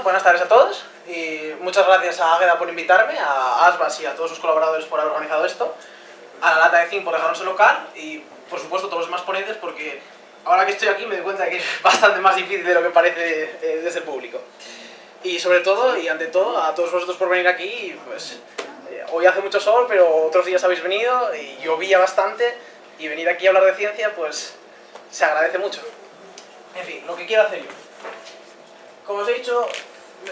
buenas tardes a todos y muchas gracias a Águeda por invitarme, a Asbas y a todos sus colaboradores por haber organizado esto, a la Lata de Zinc por dejarnos el local y por supuesto a todos los demás ponentes porque ahora que estoy aquí me doy cuenta de que es bastante más difícil de lo que parece desde el público. Y sobre todo y ante todo a todos vosotros por venir aquí, pues hoy hace mucho sol pero otros días habéis venido y llovía bastante y venir aquí a hablar de ciencia pues se agradece mucho. En fin, lo que quiero hacer yo. Como os he dicho,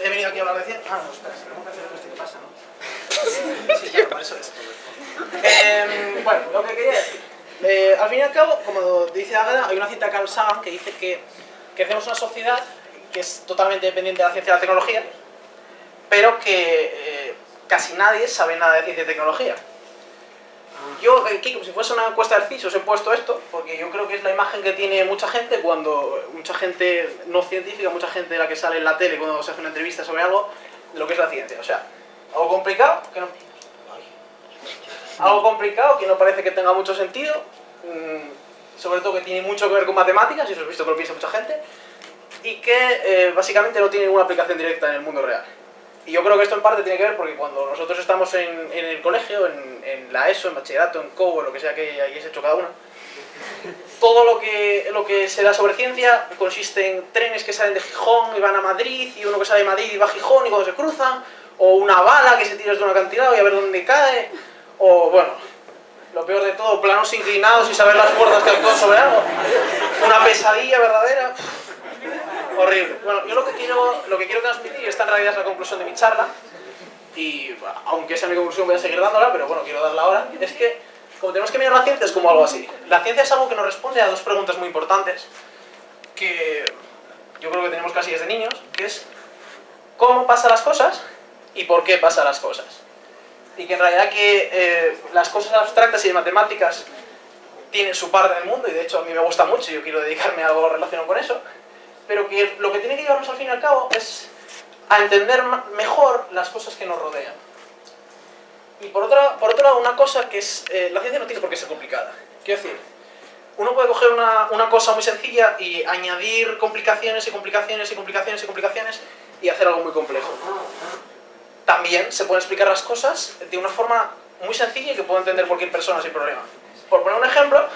he venido aquí a hablar de ciencia. Ah, no, espera, tenemos que hacer esto que pasa, ¿no? Sí, claro, por eso es. Bueno, lo que quería decir. Al fin y al cabo, como dice Águeda, hay una cita de Carl Sagan que dice que hacemos una sociedad que es totalmente dependiente de la ciencia y la tecnología, pero que casi nadie sabe nada de ciencia y tecnología. Yo aquí, como si fuese una encuesta del CIS, os he puesto esto, porque yo creo que es la imagen que tiene mucha gente cuando, mucha gente no científica, mucha gente de la que sale en la tele cuando se hace una entrevista sobre algo, de lo que es la ciencia. O sea, algo complicado que no parece que tenga mucho sentido, sobre todo que tiene mucho que ver con matemáticas, y eso he visto que lo piensa mucha gente, y que básicamente no tiene ninguna aplicación directa en el mundo real. Y yo creo que esto en parte tiene que ver porque cuando nosotros estamos en el colegio, en la ESO, en bachillerato, en COU, o lo que sea que hayáis hecho cada uno, todo lo que se da sobre ciencia consiste en trenes que salen de Gijón y van a Madrid, y uno que sale de Madrid y va a Gijón y cuando se cruzan, o una bala que se tira desde un acantilado y a ver dónde cae, o bueno, lo peor de todo, planos inclinados y saber las fuerzas que actúan sobre algo. Una pesadilla verdadera. Horrible. Bueno, yo lo que quiero transmitir, y esta en realidad es la conclusión de mi charla, y aunque sea mi conclusión voy a seguir dándola, pero bueno, quiero darla ahora, es que como tenemos que mirar la ciencia es como algo así. La ciencia es algo que nos responde a dos preguntas muy importantes, que yo creo que tenemos casi desde niños, que es ¿cómo pasan las cosas? Y ¿por qué pasan las cosas? Y que en realidad las cosas abstractas y de matemáticas tienen su parte en el mundo, y de hecho a mí me gusta mucho y yo quiero dedicarme a algo relacionado con eso, pero que lo que tiene que llevarnos al fin y al cabo es a entender mejor las cosas que nos rodean. Y por otro lado, una cosa que es... la ciencia no tiene por qué ser complicada. Quiero decir, uno puede coger una cosa muy sencilla y añadir complicaciones y complicaciones y complicaciones y complicaciones y hacer algo muy complejo. También se pueden explicar las cosas de una forma muy sencilla y que puede entender cualquier persona sin problema. Por poner un ejemplo,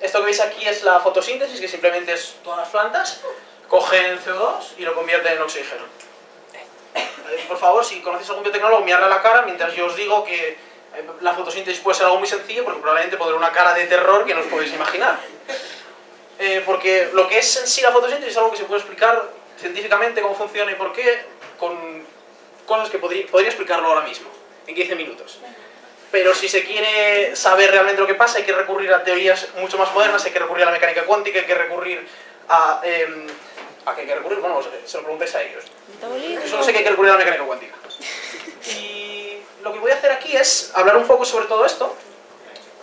esto que veis aquí es la fotosíntesis, que simplemente es todas las plantas cogen CO2 y lo convierten en oxígeno. Por favor, si conocéis a algún biotecnólogo, miradle a la cara mientras yo os digo que la fotosíntesis puede ser algo muy sencillo, porque probablemente pondré una cara de terror que no os podéis imaginar. Porque lo que es en sí la fotosíntesis es algo que se puede explicar científicamente cómo funciona y por qué, con cosas que podría explicarlo ahora mismo, en 15 minutos. Pero si se quiere saber realmente lo que pasa, hay que recurrir a teorías mucho más modernas, hay que recurrir a la mecánica cuántica, hay que recurrir a... ¿A qué hay que recurrir? Bueno, se lo preguntéis a ellos. Yo solo sé que hay que recurrir a la mecánica cuántica. Y lo que voy a hacer aquí es hablar un poco sobre todo esto,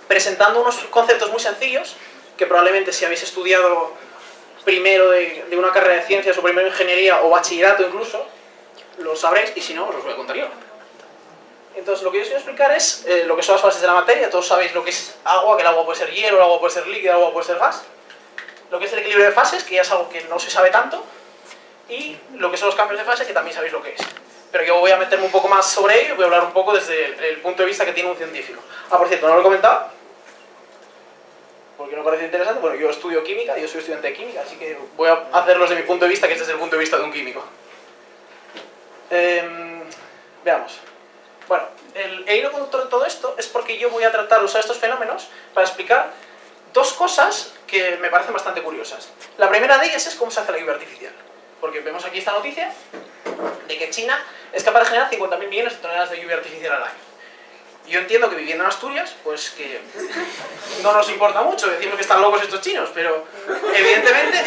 presentando unos conceptos muy sencillos, que probablemente si habéis estudiado primero de una carrera de ciencias o primero de ingeniería o bachillerato incluso, lo sabréis, y si no, os los voy a contar yo. Entonces, lo que yo os voy a explicar es lo que son las fases de la materia. Todos sabéis lo que es agua, que el agua puede ser hielo, el agua puede ser líquido, el agua puede ser gas. Lo que es el equilibrio de fases, que ya es algo que no se sabe tanto. Y lo que son los cambios de fase, que también sabéis lo que es. Pero yo voy a meterme un poco más sobre ello y voy a hablar un poco desde el punto de vista que tiene un científico. Ah, por cierto, no lo he comentado, porque no parece interesante. Bueno, yo estudio química, yo soy estudiante de química, así que voy a hacerlo desde mi punto de vista, que es desde el punto de vista de un químico. Veamos. Bueno, el hilo conductor de todo esto es porque yo voy a tratar de usar estos fenómenos para explicar dos cosas que me parecen bastante curiosas. La primera de ellas es cómo se hace la lluvia artificial. Porque vemos aquí esta noticia de que China es capaz de generar 50.000 millones de toneladas de lluvia artificial al año. Y yo entiendo que viviendo en Asturias, pues que no nos importa mucho, decimos que están locos estos chinos, pero evidentemente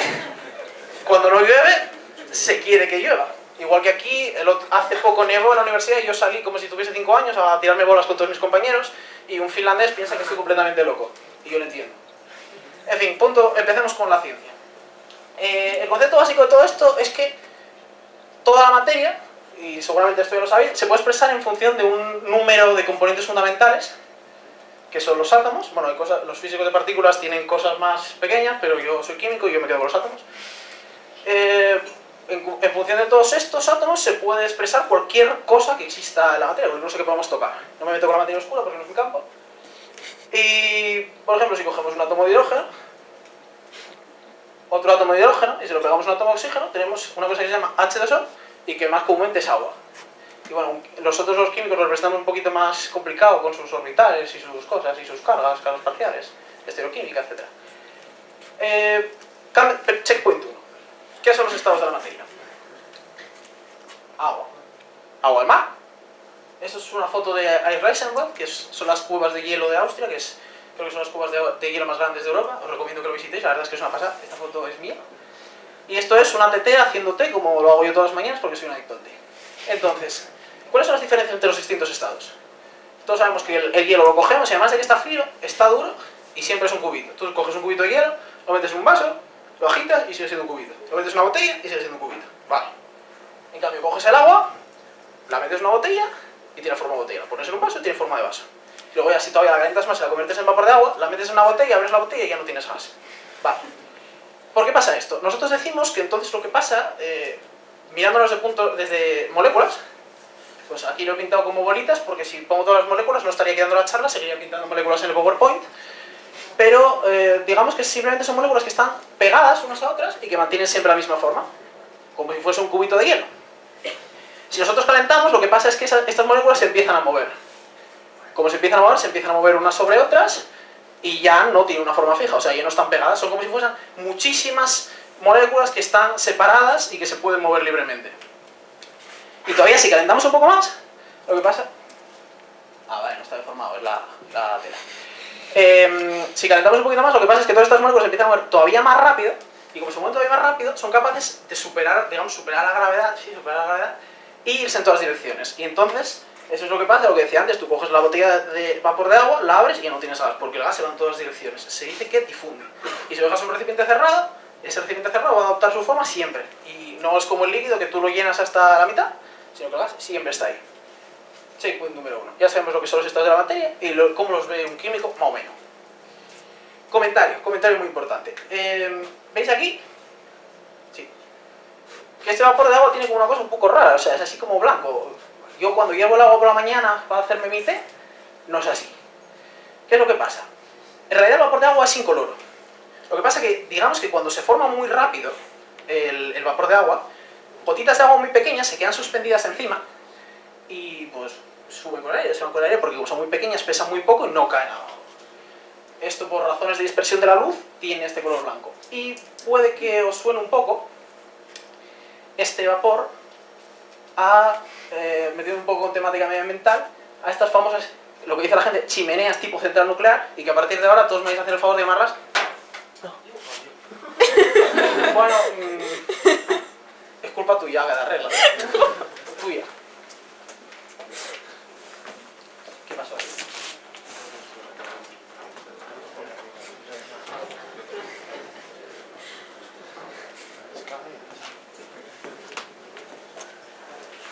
cuando no llueve se quiere que llueva. Igual que aquí, hace poco nevó en la universidad y yo salí como si tuviese 5 años a tirarme bolas con todos mis compañeros y un finlandés piensa que estoy completamente loco. Y yo lo entiendo. En fin, empecemos con la ciencia. El concepto básico de todo esto es que toda la materia, y seguramente esto ya lo sabéis, se puede expresar en función de un número de componentes fundamentales, que son los átomos. Bueno, los físicos de partículas tienen cosas más pequeñas, pero yo soy químico y yo me quedo con los átomos. en función de todos estos átomos se puede expresar cualquier cosa que exista en la materia, cualquier cosa que podamos tocar. No me meto con la materia oscura porque no es mi campo. Y, por ejemplo, si cogemos un átomo de hidrógeno, otro átomo de hidrógeno, y si lo pegamos a un átomo de oxígeno, tenemos una cosa que se llama H2O y que más comúnmente es agua. Y bueno, nosotros los químicos lo representamos un poquito más complicado con sus orbitales y sus cosas, y sus cargas parciales, estereoquímica, etc. Checkpoint 1. ¿Qué son los estados de la materia? Agua. Agua del mar. Esto es una foto de Eichreichenwald, que son las cuevas de hielo de Austria, creo que son las cuevas de hielo más grandes de Europa. Os recomiendo que lo visitéis, la verdad es que es una pasada. Esta foto es mía. Y esto es una TT haciendo té, como lo hago yo todas las mañanas porque soy un adicto al té. Entonces, ¿cuáles son las diferencias entre los distintos estados? Todos sabemos que el hielo lo cogemos y además de que está frío, está duro y siempre es un cubito. Tú coges un cubito de hielo, lo metes en un vaso, lo agitas y sigue siendo un cubito. Lo metes en una botella y sigue siendo un cubito. Vale. En cambio, coges el agua, la metes en una botella y tiene forma de botella. La pones en un vaso y tiene forma de vaso. Y luego ya si todavía la calientas más y la conviertes en vapor de agua, la metes en una botella, abres la botella y ya no tienes gas. Vale. ¿Por qué pasa esto? Nosotros decimos que entonces lo que pasa, mirándonos desde moléculas, pues aquí lo he pintado como bolitas porque si pongo todas las moléculas no estaría quedando la charla, seguiría pintando moléculas en el PowerPoint. Pero digamos que simplemente son moléculas que están pegadas unas a otras y que mantienen siempre la misma forma, como si fuese un cubito de hielo. Si nosotros calentamos, lo que pasa es que estas moléculas se empiezan a mover. Como se empiezan a mover unas sobre otras y ya no tienen una forma fija, o sea, ya no están pegadas, son como si fuesen muchísimas moléculas que están separadas y que se pueden mover libremente. Y todavía si calentamos un poco más, lo que pasa... vale, no está deformado, es la tela. Si calentamos un poquito más, lo que pasa es que todas estas moléculas empiezan a mover todavía más rápido, y como se mueven todavía más rápido, son capaces de superar la gravedad, y irse en todas direcciones. Y entonces, eso es lo que pasa, lo que decía antes, tú coges la botella de vapor de agua, la abres y ya no tienes gas, porque el gas se va en todas direcciones. Se dice que difunde. Y si lo dejas en un recipiente cerrado, ese recipiente cerrado va a adoptar su forma siempre. Y no es como el líquido que tú lo llenas hasta la mitad, sino que el gas siempre está ahí. Checkpoint número 1. Ya sabemos lo que son los estados de la materia y cómo los ve un químico, más o menos. Comentario muy importante. ¿Veis aquí? Sí. Que este vapor de agua tiene como una cosa un poco rara, o sea, es así como blanco. Yo cuando llevo el agua por la mañana para hacerme mi té, no es así. ¿Qué es lo que pasa? En realidad el vapor de agua es incoloro. Lo que pasa es que, digamos que cuando se forma muy rápido el vapor de agua, gotitas de agua muy pequeñas se quedan suspendidas encima y pues suben con el aire, se van con el aire porque como son muy pequeñas, pesan muy poco y no caen abajo. Esto por razones de dispersión de la luz tiene este color blanco. Y puede que os suene un poco este vapor metido un poco con temática medioambiental, a estas famosas, lo que dice la gente, chimeneas tipo central nuclear, y que a partir de ahora todos me vais a hacer el favor de llamarlas. No. Bueno, es culpa tuya, que de arregla. Tuya. ¿Qué pasó ahí?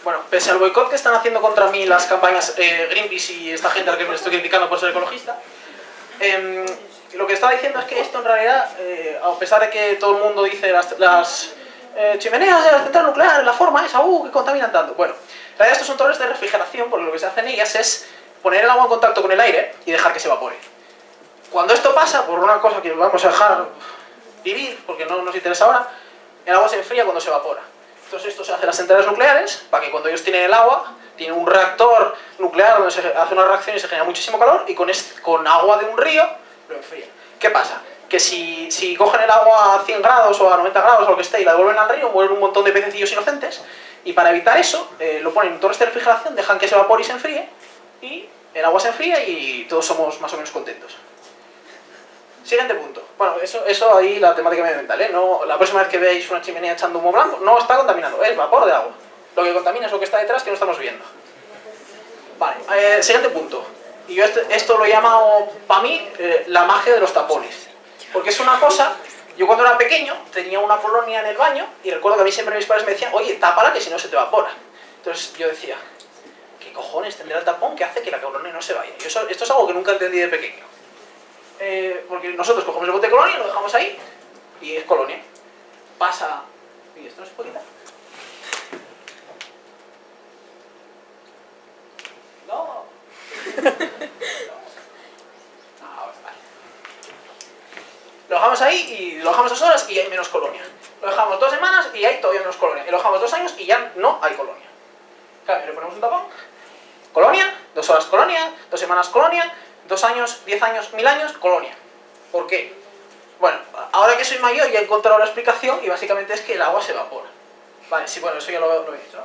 Bueno, pese al boicot que están haciendo contra mí las campañas Greenpeace y esta gente a la que me estoy criticando por ser ecologista, lo que estaba diciendo es que esto en realidad, a pesar de que todo el mundo dice las chimeneas de la central nuclear, la forma esa, que contaminan tanto. Bueno, en realidad estos son torres de refrigeración, porque lo que se hace en ellas es poner el agua en contacto con el aire y dejar que se evapore. Cuando esto pasa, por una cosa que vamos a dejar vivir, porque no nos interesa ahora, el agua se enfría cuando se evapora. Entonces esto se hace en las centrales nucleares, para que cuando ellos tienen el agua, tienen un reactor nuclear donde se hace una reacción y se genera muchísimo calor, y con agua de un río lo enfrían. ¿Qué pasa? Que si cogen el agua a 100 grados o a 90 grados o lo que esté y la devuelven al río, mueren un montón de pececillos inocentes, y para evitar eso, lo ponen en torres de refrigeración, dejan que se evapore y se enfríe, y el agua se enfría y todos somos más o menos contentos. Siguiente punto. Bueno, eso ahí la temática medioambiental, ¿eh? No, la próxima vez que veáis una chimenea echando humo blanco, no está contaminando, es vapor de agua. Lo que contamina es lo que está detrás que no estamos viendo. Vale, siguiente punto. Y yo esto lo he llamado, para mí, la magia de los tapones. Porque es una cosa, yo cuando era pequeño tenía una colonia en el baño y recuerdo que a mí siempre mis padres me decían, oye, tápala que si no se te evapora. Entonces yo decía, ¿qué cojones tendrá el tapón que hace que la colonia no se vaya? Y esto es algo que nunca entendí de pequeño. Porque nosotros cogemos el bote de colonia, lo dejamos ahí y es colonia. Pasa... ¿Y esto no se puede quitar? No. Lo dejamos ahí y lo dejamos 2 horas y hay menos colonia. Lo dejamos 2 semanas y hay todavía menos colonia. Y lo dejamos 2 años y ya no hay colonia. Claro, le ponemos un tapón, colonia, 2 horas colonia, 2 semanas colonia, 2 años, 10 años, 1000 años, colonia. ¿Por qué? Bueno, ahora que soy mayor ya he encontrado la explicación y básicamente es que el agua se evapora. Vale, sí, bueno, eso ya lo he dicho, ¿no?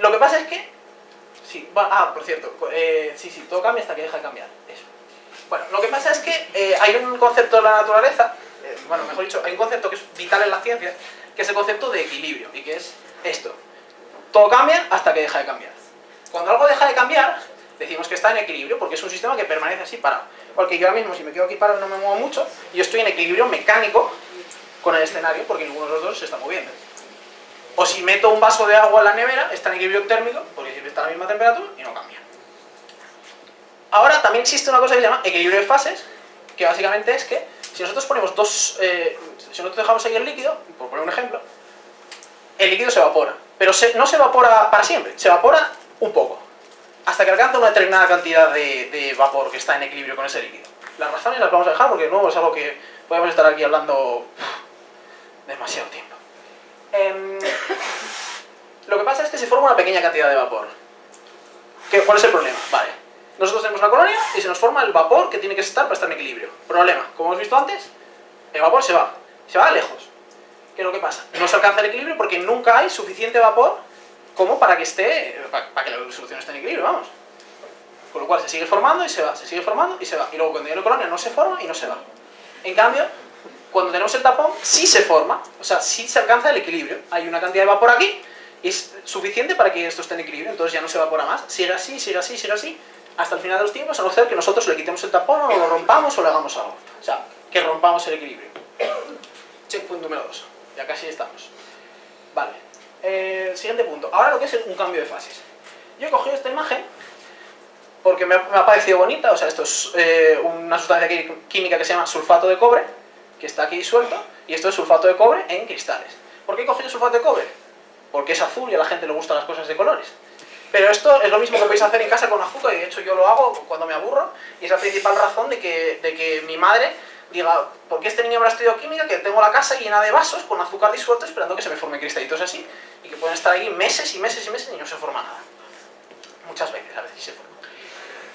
Lo que pasa es que... Sí, bueno, por cierto, sí, todo cambia hasta que deja de cambiar. Eso. Bueno, lo que pasa es que hay un concepto de la naturaleza, bueno, mejor dicho, hay un concepto que es vital en la ciencia, que es el concepto de equilibrio, y que es esto. Todo cambia hasta que deja de cambiar. Cuando algo deja de cambiar, decimos que está en equilibrio, porque es un sistema que permanece así parado. Porque yo ahora mismo, si me quedo aquí parado, no me muevo mucho, y yo estoy en equilibrio mecánico con el escenario, porque ninguno de los dos se está moviendo. O si meto un vaso de agua en la nevera, está en equilibrio térmico, porque siempre está a la misma temperatura y no cambia. Ahora también existe una cosa que se llama equilibrio de fases, que básicamente es que si nosotros ponemos si nosotros dejamos ahí el líquido, por poner un ejemplo, el líquido se evapora, pero no se evapora para siempre, se evapora un poco, hasta que alcanza una determinada cantidad de vapor que está en equilibrio con ese líquido. Las razones las vamos a dejar porque de nuevo es algo que podemos estar aquí hablando demasiado tiempo. Lo que pasa es que se forma una pequeña cantidad de vapor. ¿Cuál es el problema? Vale, nosotros tenemos una colonia y se nos forma el vapor que tiene que estar para estar en equilibrio. Problema, como hemos visto antes, el vapor se va lejos. ¿Qué es lo que pasa? No se alcanza el equilibrio porque nunca hay suficiente vapor como para que para que la solución esté en equilibrio, vamos. Con lo cual se sigue formando y se va, se sigue formando y se va. Y luego cuando hay una colonia no se forma y no se va. En cambio, cuando tenemos el tapón, sí se forma, o sea, sí se alcanza el equilibrio. Hay una cantidad de vapor aquí y es suficiente para que esto esté en equilibrio, entonces ya no se evapora más. Sigue así, sigue así, sigue así, hasta el final de los tiempos, a no ser que nosotros le quitemos el tapón o lo rompamos o le hagamos algo. O sea, que rompamos el equilibrio. Checkpoint número 2. Ya casi estamos. Vale. Siguiente punto. Ahora lo que es un cambio de fases. Yo he cogido esta imagen porque me ha parecido bonita. O sea, esto es una sustancia química que se llama sulfato de cobre, que está aquí disuelto, y esto es sulfato de cobre en cristales. ¿Por qué he cogido sulfato de cobre? Porque es azul y a la gente le gustan las cosas de colores. Pero esto es lo mismo que podéis hacer en casa con azúcar, y de hecho yo lo hago cuando me aburro, y es la principal razón de que mi madre diga, ¿por qué este niño habrá estudiado química? Que tengo la casa llena de vasos con azúcar disuelto esperando que se me formen cristalitos así, y que pueden estar ahí meses y meses y meses y no se forma nada. Muchas veces, a veces sí se forma.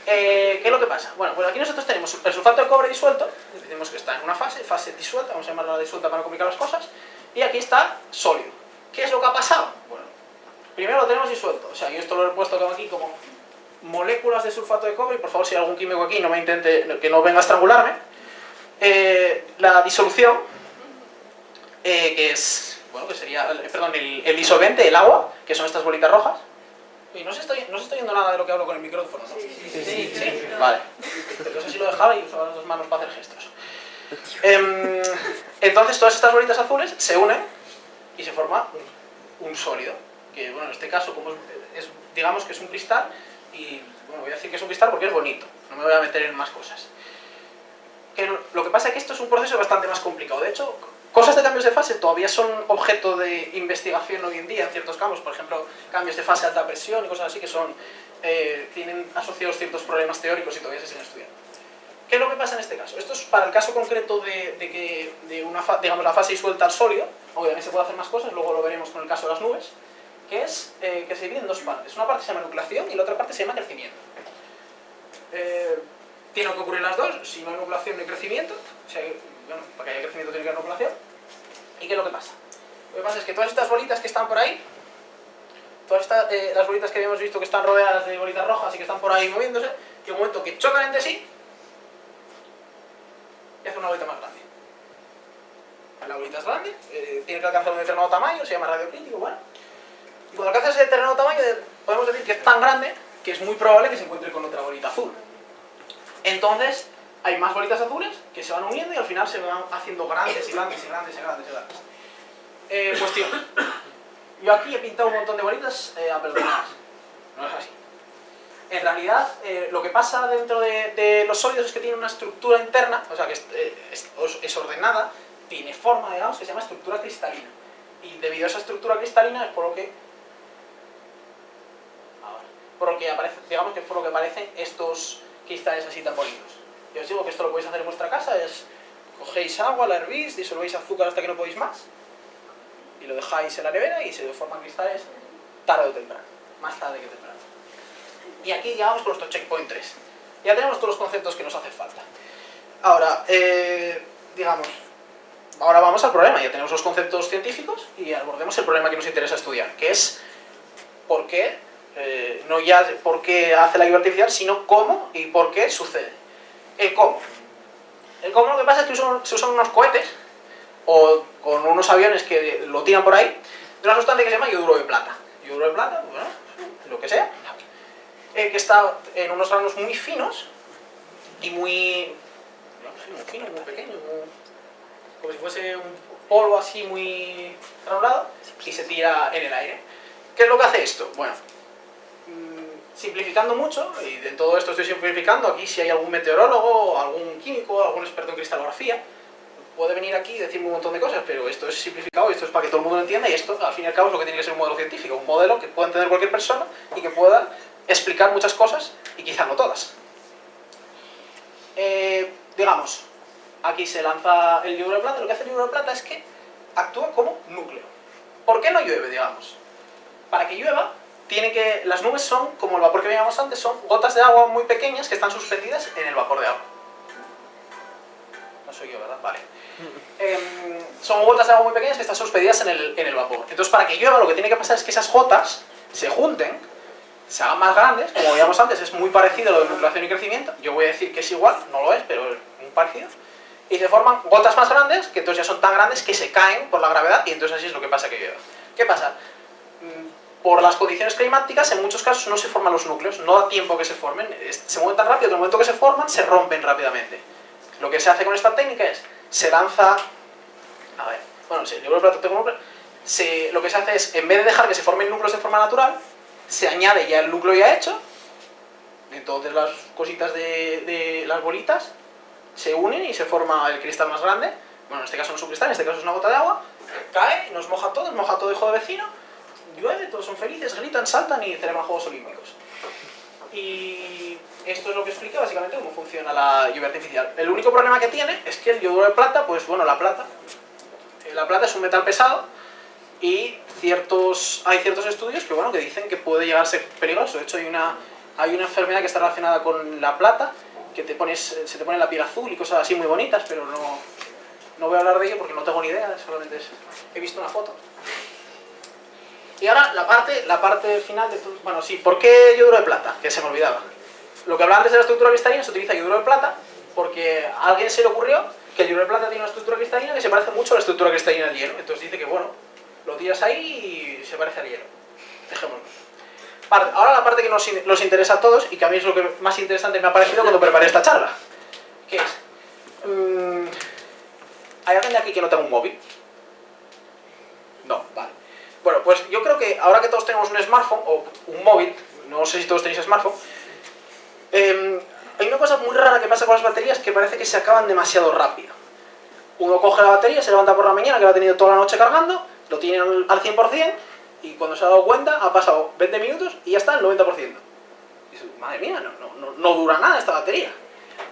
¿Qué es lo que pasa? Bueno, pues aquí nosotros tenemos el sulfato de cobre disuelto, decimos que está en una fase disuelta, vamos a llamarla disuelta para no complicar las cosas, y aquí está sólido. ¿Qué es lo que ha pasado? Bueno, primero lo tenemos disuelto, o sea, yo esto lo he puesto aquí como moléculas de sulfato de cobre, y por favor si hay algún químico aquí no me intente, que no venga a estrangularme. La disolución, que es, bueno, que sería, perdón, el disolvente, el agua, que son estas bolitas rojas. Uy, no se está oyendo nada de lo que hablo con el micrófono, ¿no? Sí. Vale. Entonces así lo dejaba y usaba las 2 manos para hacer gestos. Entonces todas estas bolitas azules se unen y se forma un sólido, que bueno, en este caso como digamos que es un cristal, y bueno, voy a decir que es un cristal porque es bonito, no me voy a meter en más cosas. Lo que pasa es que esto es un proceso bastante más complicado. De hecho, cosas de cambios de fase todavía son objeto de investigación hoy en día en ciertos campos. Por ejemplo, cambios de fase a alta presión y cosas así que tienen asociados ciertos problemas teóricos y todavía se siguen estudiando. ¿Qué es lo que pasa en este caso? Esto es para el caso concreto de digamos, la fase disuelta al sólido. Obviamente se puede hacer más cosas, luego lo veremos con el caso de las nubes, que es que se divide en 2 partes. Una parte se llama nucleación y la otra parte se llama crecimiento. Tienen que ocurrir las dos, si no hay nucleación no hay crecimiento, o sea, bueno, para que haya crecimiento tiene que haber nucleación. ¿Y qué es lo que pasa? Lo que pasa es que todas estas bolitas que están por ahí, las bolitas que habíamos visto que están rodeadas de bolitas rojas y que están por ahí moviéndose, y un momento que chocan entre sí, y hace una bolita más grande. La bolita es grande, tiene que alcanzar un determinado tamaño, se llama radio crítico, bueno. Y cuando alcanza ese determinado tamaño, podemos decir que es tan grande que es muy probable que se encuentre con otra bolita azul. Entonces, hay más bolitas azules que se van uniendo y al final se van haciendo grandes y grandes y grandes y grandes y grandes. Cuestión. Yo aquí he pintado un montón de bolitas aperdonadas. No es así. En realidad, lo que pasa dentro de los sólidos es que tiene una estructura interna, o sea, que es ordenada, tiene forma, digamos, que se llama estructura cristalina. Y debido a esa estructura cristalina es por lo que por lo que aparece, digamos que es por lo que aparecen estos cristales así tan bonitos. Y os digo que esto lo podéis hacer en vuestra casa, es cogéis agua, la hervís, disolvéis azúcar hasta que no podéis más, y lo dejáis en la nevera y se forman cristales tarde o temprano, más tarde que temprano. Y aquí llegamos con nuestro checkpoint 3. Ya tenemos todos los conceptos que nos hacen falta. Ahora, digamos, ahora vamos al problema. Ya tenemos los conceptos científicos y abordemos el problema que nos interesa estudiar, que es por qué, no ya por qué hace la lluvia artificial, sino cómo y por qué sucede. El cómo. El cómo lo que pasa es que se usan unos cohetes o con unos aviones que lo tiran por ahí de una sustancia que se llama yoduro de plata. Yoduro de plata, bueno, lo que sea, que está en unos granos muy finos y muy fino, muy pequeño, como si fuese un polvo así muy granulado, y se tira en el aire. ¿Qué es lo que hace esto? Bueno, simplificando mucho, y de todo esto estoy simplificando, aquí si hay algún meteorólogo, algún químico, algún experto en cristalografía, puede venir aquí y decirme un montón de cosas, pero esto es simplificado y esto es para que todo el mundo lo entienda, y esto al fin y al cabo es lo que tiene que ser un modelo científico, un modelo que pueda entender cualquier persona y que pueda explicar muchas cosas y quizás no todas. Digamos, aquí se lanza el yoduro de plata. Lo que hace el yoduro de plata es que actúa como núcleo. ¿Por qué no llueve, digamos? Para que llueva, las nubes son, como el vapor que veíamos antes, son gotas de agua muy pequeñas que están suspendidas en el vapor de agua. No soy yo, ¿verdad? Vale. Son gotas de agua muy pequeñas que están suspendidas en el vapor. Entonces, para que llueva, lo que tiene que pasar es que esas gotas se junten, se hagan más grandes, como veíamos antes, es muy parecido a lo de nucleación y crecimiento. Yo voy a decir que es igual, no lo es, pero es muy parecido. Y se forman gotas más grandes, que entonces ya son tan grandes que se caen por la gravedad, y entonces así es lo que pasa que llueva. ¿Qué pasa? Por las condiciones climáticas, en muchos casos no se forman los núcleos, no da tiempo que se formen, se mueven tan rápido que en el momento que se forman, se rompen rápidamente. Lo que se hace con esta técnica es, se lanza... A ver, bueno, si yo lo que se hace es, en vez de dejar que se formen núcleos de forma natural, se añade ya el núcleo ya hecho, entonces las cositas de las bolitas se unen y se forma el cristal más grande. Bueno, en este caso no es un cristal, en este caso es una gota de agua, cae, nos moja todo hijo de vecino, llueve, todos son felices, gritan, saltan y celebran Juegos Olímpicos. Y esto es lo que explica básicamente cómo funciona la lluvia artificial. El único problema que tiene es que el yoduro de plata, pues bueno, la plata es un metal pesado, y hay ciertos estudios que, bueno, que dicen que puede llegar a ser peligroso. De hecho, hay una enfermedad que está relacionada con la plata, que se te pone la piel azul y cosas así muy bonitas, pero no voy a hablar de ello porque no tengo ni idea, solamente he visto una foto. Y ahora la parte final de todo. Bueno, sí, ¿por qué yoduro de plata? Que se me olvidaba. Lo que hablaba antes de la estructura cristalina, se utiliza yoduro de plata porque a alguien se le ocurrió que el yoduro de plata tiene una estructura cristalina que se parece mucho a la estructura cristalina del hielo. Entonces dice que, bueno, lo tiras ahí y se parece al hielo. Dejémoslo. Ahora la parte que nos interesa a todos, y que a mí es lo que más interesante me ha parecido cuando preparé esta charla. ¿Qué es? ¿Hay alguien de aquí que no tenga un móvil? No, vale. Bueno, pues yo creo que ahora que todos tenemos un smartphone, o un móvil, no sé si todos tenéis smartphone, hay una cosa muy rara que pasa con las baterías, que parece que se acaban demasiado rápido. Uno coge la batería, se levanta por la mañana, que la ha tenido toda la noche cargando, lo tiene al 100%, y cuando se ha dado cuenta ha pasado 20 minutos y ya está al 90%. Y dices, madre mía, no dura nada esta batería.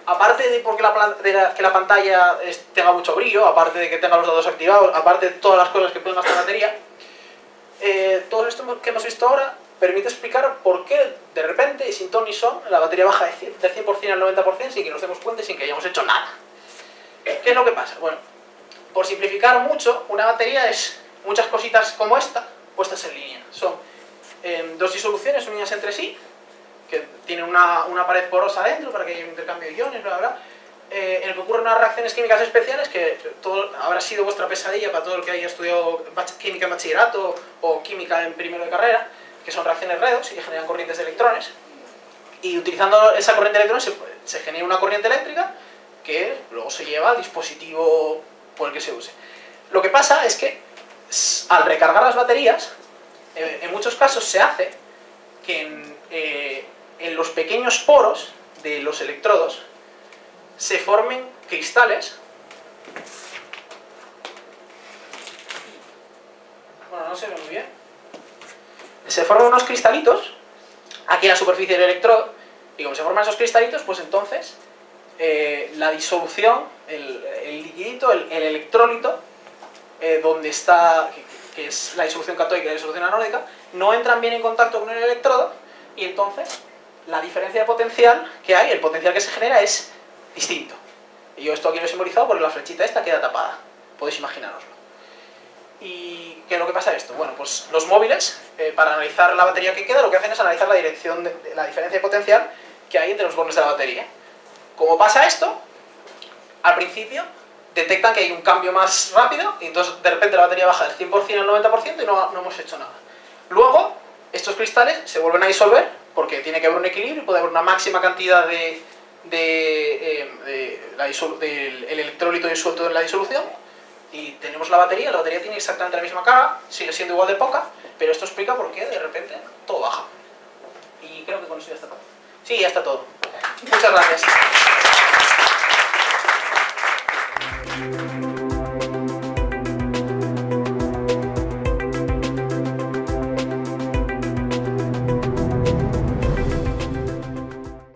Aparte de porque que la pantalla tenga mucho brillo, aparte de que tenga los datos activados, aparte de todas las cosas que pueden gastar la batería, todo esto que hemos visto ahora permite explicar por qué de repente, y sin ton ni son, la batería baja del 100% al 90% sin que nos demos cuenta y sin que hayamos hecho nada. ¿Qué es lo que pasa? Bueno, por simplificar mucho, una batería es muchas cositas como esta, puestas en línea. Son dos disoluciones unidas entre sí, que tienen una pared porosa dentro para que haya un intercambio de iones, bla, bla, en el que ocurren unas reacciones químicas especiales que habrá sido vuestra pesadilla para todo el que haya estudiado química en bachillerato o química en primero de carrera, que son reacciones redox y que generan corrientes de electrones. Y utilizando esa corriente de electrones se genera una corriente eléctrica que luego se lleva al dispositivo por el que se use. Lo que pasa es que al recargar las baterías, en muchos casos se hace que en los pequeños poros de los electrodos se formen cristales. Bueno, no se ve muy bien. Se forman unos cristalitos aquí en la superficie del electrodo, y como se forman esos cristalitos, pues entonces la disolución, el liquidito, el electrólito, donde está, que es la disolución catódica y la disolución anódica, no entran bien en contacto con el electrodo, y entonces la diferencia de potencial que hay, el potencial que se genera, es distinto. Y yo esto aquí lo he simbolizado porque la flechita esta queda tapada, podéis imaginároslo. ¿Y qué es lo que pasa esto? Bueno, pues los móviles, para analizar la batería que queda, lo que hacen es analizar la dirección de la diferencia de potencial que hay entre los bornes de la batería. Como pasa esto, al principio detectan que hay un cambio más rápido y entonces de repente la batería baja del 100% al 90% y no hemos hecho nada. Luego, estos cristales se vuelven a disolver porque tiene que haber un equilibrio y puede haber una máxima cantidad del electrolito disuelto en la disolución, y tenemos la batería tiene exactamente la misma carga, sigue siendo igual de poca, pero esto explica por qué de repente todo baja. Y creo que con eso ya está todo. Sí, ya está todo. Muchas gracias.